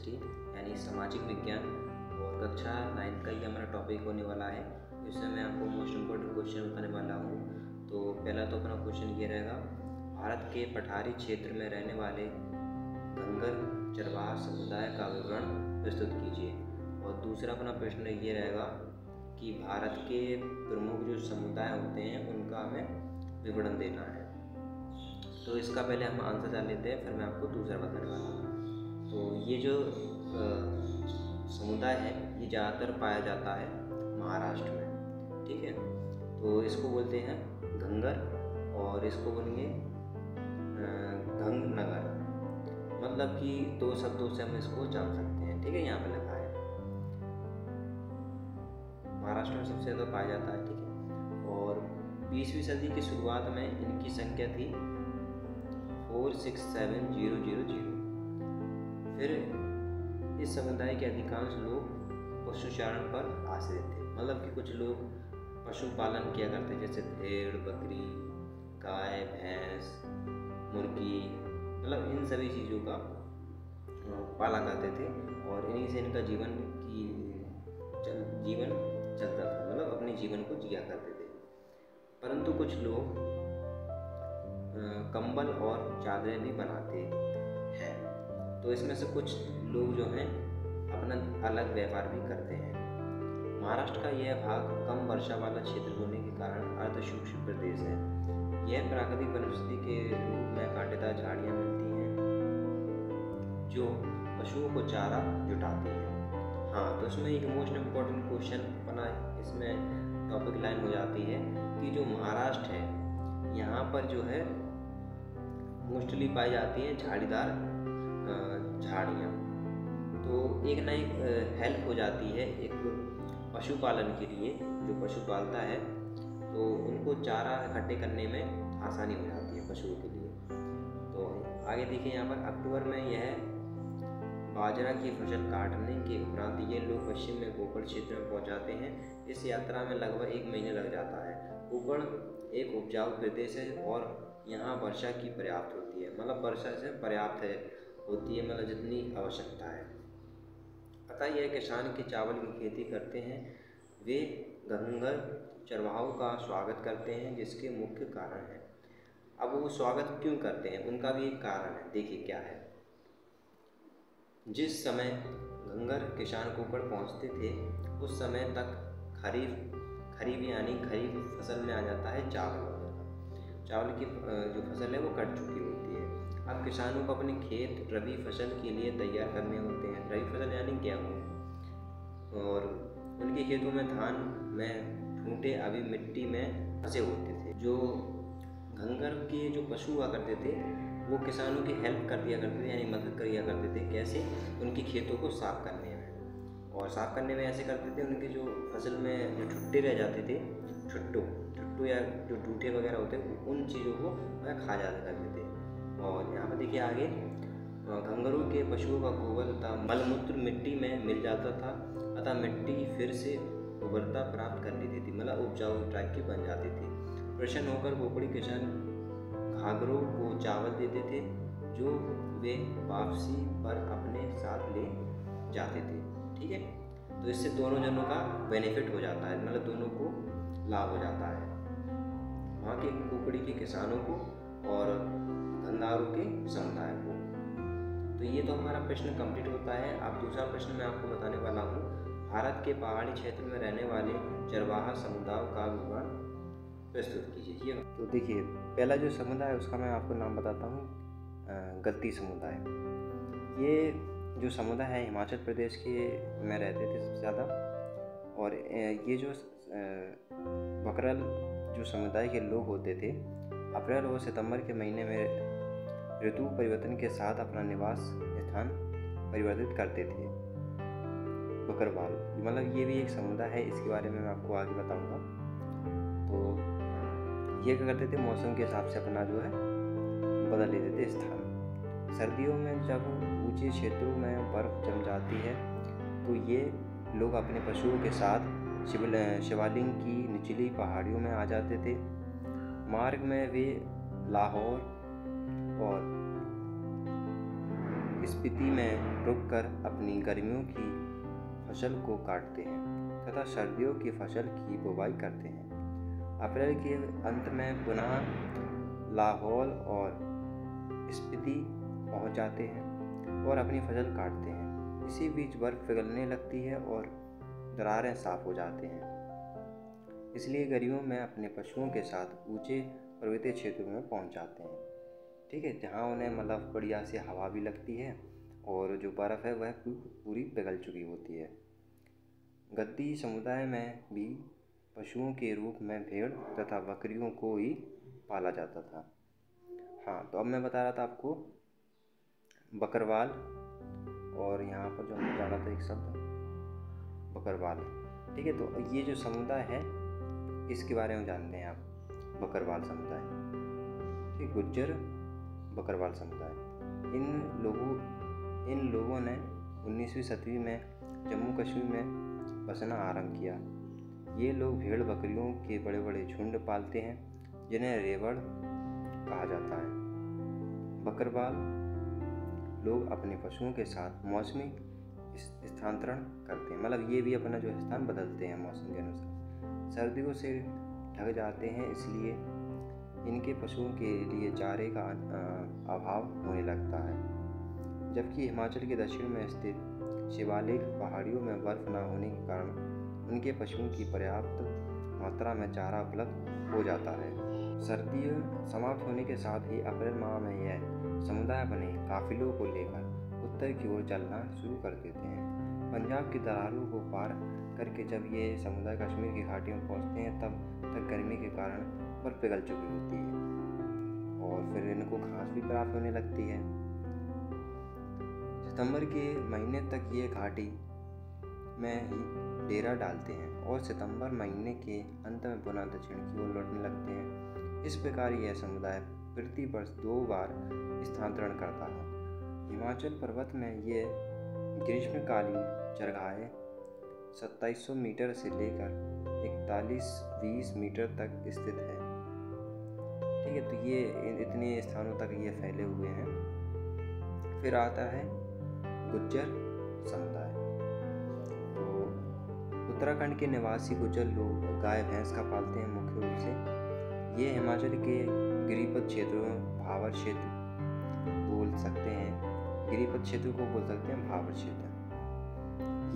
History यानी सामाजिक विज्ञान और कक्षा 9 का ही हमारा टॉपिक होने वाला है। इसमें मैं आपको मोस्ट इम्पोर्टेंट क्वेश्चन बताने वाला हूँ। तो पहला तो अपना क्वेश्चन ये रहेगा, भारत के पठारी क्षेत्र में रहने वाले घंगर चरवाहा समुदाय का विवरण प्रस्तुत कीजिए। और दूसरा अपना प्रश्न ये रहेगा कि भारत के प्रमुख जो समुदाय होते हैं उनका हमें विवरण देना है। तो इसका पहले हम आंसर जान लेते हैं, फिर मैं आपको दूसरा बताने वाला हूँ। तो ये जो समुदाय है ये ज़्यादातर पाया जाता है महाराष्ट्र में, ठीक है। तो इसको बोलते हैं घंगर और इसको बोलेंगे घंग नगर, मतलब कि दो शब्दों से हम इसको जान सकते हैं, ठीक है। यहाँ पे लिखा है महाराष्ट्र में सबसे ज़्यादा पाया जाता है, ठीक है। और 20वीं सदी की शुरुआत में इनकी संख्या थी 467000। फिर इस समुदाय के अधिकांश लोग पशुचारण पर आश्रित थे, मतलब कि कुछ लोग पशुपालन किया करते जैसे भेड़, बकरी, गाय, भैंस, मुर्गी, मतलब इन सभी चीज़ों का पाला करते थे और इन्हीं से इनका जीवन चलता था, मतलब अपने जीवन को जिया करते थे। परंतु कुछ लोग कंबल और चादरें भी बनाते हैं। तो इसमें से कुछ लोग जो हैं अपना अलग व्यापार भी करते हैं। महाराष्ट्र का यह भाग कम वर्षा वाला क्षेत्र होने के कारण अर्धशुष्क प्रदेश है। यह प्राकृतिक वनस्पति के रूप में कांटेदार झाड़ियाँ मिलती हैं जो पशुओं को चारा जुटाती है। हाँ, तो इसमें एक मोस्ट इम्पोर्टेंट क्वेश्चन अपना इसमें टॉपिक लाइन हो जाती है कि जो महाराष्ट्र है यहाँ पर जो है मोस्टली पाई जाती हैं झाड़ीदार झाड़ियाँ। तो एक ना एक हेल्प हो जाती है एक पशुपालन के लिए, जो पशु पालता है तो उनको चारा इकट्ठे करने में आसानी हो जाती है पशुओं के लिए। तो आगे देखिए यहाँ पर अक्टूबर में यह बाजरा की फसल काटने के उपरांत ये लोग पश्चिम में कोकण क्षेत्र में पहुँच जाते हैं। इस यात्रा में लगभग 1 महीने लग जाता है। कोकण एक उपजाऊ प्रदेश है और यहाँ वर्षा की पर्याप्त होती है, मतलब वर्षा से पर्याप्त होती है, मतलब जितनी आवश्यकता है। अतः यह किसान के चावल की खेती करते हैं। वे घंगर चरवाहों का स्वागत करते हैं, जिसके मुख्य कारण है। अब वो स्वागत क्यों करते हैं उनका भी एक कारण है, देखिए क्या है। जिस समय घंगर किसान कोकण पहुंचते थे उस समय तक खरीफ यानी खरीफ फसल में आ जाता है चावल वगैरह। चावल की जो फसल है वो कट चुकी होती है। अब किसानों को अपने खेत रबी फसल के लिए तैयार करने होते हैं। रबी फसल यानी गेहूँ, और उनके खेतों में धान में ठूंठे अभी मिट्टी में फंसे होते थे। जो घंगर के जो पशु हुआ करते थे वो किसानों की हेल्प कर दिया करते थे, यानी मदद किया करते थे। कैसे? उनके खेतों को साफ करने में, और साफ करने में ऐसे करते थे उनके जो फसल में जो छुट्टे रह जाते थे, छुट्टू या जो टूटे वगैरह होते उन चीज़ों को वह खा जाया करते थे। और यहाँ पर देखिए आगे, घंघरों के पशुओं का गोबर तथा मलमूत्र मिट्टी में मिल जाता था, अतः मिट्टी फिर से उर्वरता प्राप्त कर लेती थी, मतलब उपजाऊ टाइप की बन जाती थी। प्रसन्न होकर कोकड़ी किसान घाघरों को चावल देते थे जो वे वापसी पर अपने साथ ले जाते थे, ठीक है। तो इससे दोनों जनों का बेनिफिट हो जाता है, मतलब दोनों को लाभ हो जाता है, वहाँ के कुकड़ी के किसानों को और धंधारों के समुदाय को। तो ये तो हमारा प्रश्न कंप्लीट होता है। अब दूसरा प्रश्न मैं आपको बताने वाला हूँ, भारत के पहाड़ी क्षेत्र में रहने वाले चरवाहा समुदाय का विवरण प्रस्तुत कीजिए। तो देखिए पहला जो समुदाय है उसका मैं आपको नाम बताता हूँ, गद्दी समुदाय। ये जो समुदाय है हिमाचल प्रदेश के में रहते थे सबसे ज़्यादा। और ये जो बकरल जो समुदाय के लोग होते थे अप्रैल और सितंबर के महीने में ऋतु परिवर्तन के साथ अपना निवास स्थान परिवर्तित करते थे। बकरवाल, मतलब ये भी एक समुदाय है, इसके बारे में मैं आपको आगे बताऊंगा। तो ये क्या करते थे, मौसम के हिसाब से अपना जो है बदल लेते थे स्थान। सर्दियों में जब ऊंचे क्षेत्रों में बर्फ़ जम जाती है तो ये लोग अपने पशुओं के साथ शिवालिक की निचली पहाड़ियों में आ जाते थे। मार्ग में वे लाहौर और स्पीति में रुककर अपनी गर्मियों की फसल को काटते हैं तथा सर्दियों की फसल की बुवाई करते हैं। अप्रैल के अंत में पुनः लाहौल और स्पीति पहुंच जाते हैं और अपनी फसल काटते हैं। इसी बीच बर्फ पिघलने लगती है और दरारें साफ हो जाते हैं। इसलिए गर्मियों में अपने पशुओं के साथ ऊंचे पर्वतीय क्षेत्रों में पहुंच जाते हैं। ठीक है, जहाँ उन्हें मतलब बढ़िया से हवा भी लगती है और जो बर्फ़ है वह पूरी पिघल चुकी होती है। गद्दी समुदाय में भी पशुओं के रूप में भेड़ तथा बकरियों को ही पाला जाता था। हाँ, तो अब मैं बता रहा था आपको बकरवाल, और यहाँ पर जो हमने जाना था एक शब्द बकरवाल। ठीक है, तो ये जो समुदाय है इसके बारे में जानते हैं आप, बकरवाल समुदाय। ठीक, गुज्जर बकरवाल समुदाय। इन लोगों ने 19वीं सदी में जम्मू कश्मीर में बसना आरंभ किया। ये लोग भेड़ बकरियों के बड़े बड़े झुंड पालते हैं जिन्हें रेवड़ कहा जाता है। बकरवाल लोग अपने पशुओं के साथ मौसमी स्थानांतरण करते हैं, मतलब ये भी अपना जो स्थान बदलते हैं मौसम के अनुसार। सर्दियों से ढक जाते हैं, इसलिए इनके पशुओं के लिए चारे का अभाव होने लगता है। जबकि हिमाचल के दक्षिण में स्थित शिवालिक पहाड़ियों में बर्फ न होने के कारण उनके पशुओं की पर्याप्त मात्रा में चारा उपलब्ध हो जाता है। सर्दियाँ समाप्त होने के साथ ही अप्रैल माह में यह समुदाय अपने काफिलों को लेकर उत्तर की ओर चलना शुरू कर देते हैं। पंजाब की दरारों को पार करके जब ये समुदाय कश्मीर की घाटी में पहुँचते हैं तब तक गर्मी के कारण बर्फ पिघल चुकी होती है और फिर इनको घास भी प्राप्त होने लगती है। सितंबर के महीने तक ये घाटी में ही डेरा डालते हैं और सितंबर महीने के अंत में पुनः दक्षिण की ओर लौटने लगते हैं। इस प्रकार यह समुदाय प्रति वर्ष 2 बार स्थानांतरण करता है। हिमाचल पर्वत में ये ग्रीष्मकालीन चरगाहें 2700 मीटर से लेकर 4120 मीटर तक स्थित है। ठीक है, तो ये इतने स्थानों तक ये फैले हुए हैं। फिर आता है गुज्जर समुदाय। तो उत्तराखंड के निवासी गुज्जर लोग गाय भैंस का पालते हैं मुख्य रूप से। ये हिमाचल के गिरिपथ क्षेत्रों भावर क्षेत्र बोल सकते हैं, गिरिपथ क्षेत्र को बोल सकते हैं भावर क्षेत्र।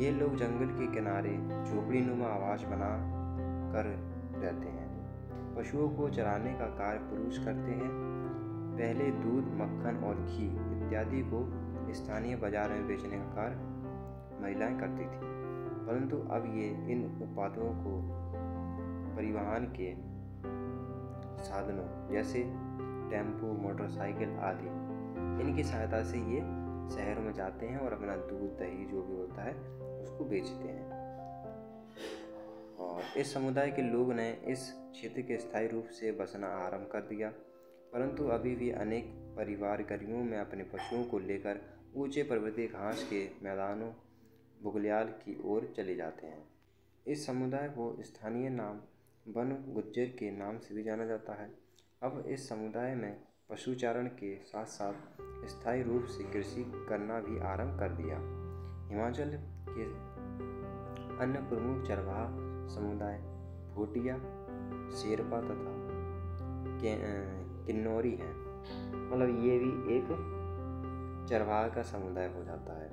ये लोग जंगल के किनारे झोपड़ी नुमा आवास बना कर रहते हैं। पशुओं को चराने का कार्य पुरुष करते हैं। पहले दूध, मक्खन और घी इत्यादि को स्थानीय बाजार में बेचने का कार्य महिलाएं करती थीं, परंतु अब ये इन उत्पादों को परिवहन के साधनों जैसे टेम्पो, मोटरसाइकिल आदि इनकी सहायता से ये शहरों में जाते हैं और अपना दूध, दही जो भी होता है उसको बेचते हैं। और इस समुदाय के लोग ने इस क्षेत्र के स्थायी रूप से बसना आरंभ कर दिया, परंतु अभी भी अनेक परिवार गर्मियों में अपने पशुओं को लेकर ऊंचे पर्वतीय घास के मैदानों बुग्याल की ओर चले जाते हैं। इस समुदाय को स्थानीय नाम वन गुज्जर के नाम से भी जाना जाता है। अब इस समुदाय में पशुचारण के साथ साथ स्थायी रूप से कृषि करना भी आरंभ कर दिया। हिमाचल के अन्य प्रमुख चरवाहा समुदाय भूटिया, शेरपा तथा किन्नौरी हैं। मतलब ये भी एक चरवाहा का समुदाय हो जाता है।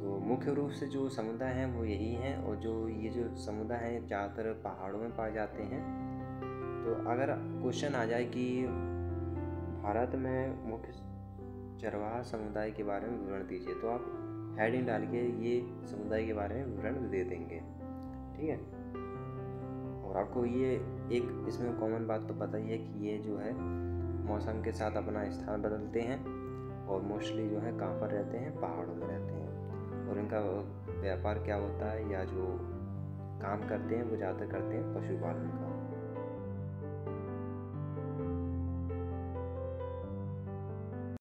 तो मुख्य रूप से जो समुदाय हैं वो यही हैं, और ये जो समुदाय हैं ज़्यादातर पहाड़ों में पाए जाते हैं। तो अगर क्वेश्चन आ जाए कि भारत में मुख्य चरवाहा समुदाय के बारे में विवरण दीजिए, तो आप हेडिंग डाल के ये समुदाय के बारे में विवरण दे देंगे। ठीक है, और आपको ये एक इसमें कॉमन बात तो पता ही है कि ये जो है मौसम के साथ अपना स्थान बदलते हैं और मोस्टली जो है कहाँ पर रहते हैं, पहाड़ों में रहते हैं। और इनका व्यापार क्या होता है या जो काम करते हैं वो ज़्यादातर करते हैं पशुपालन।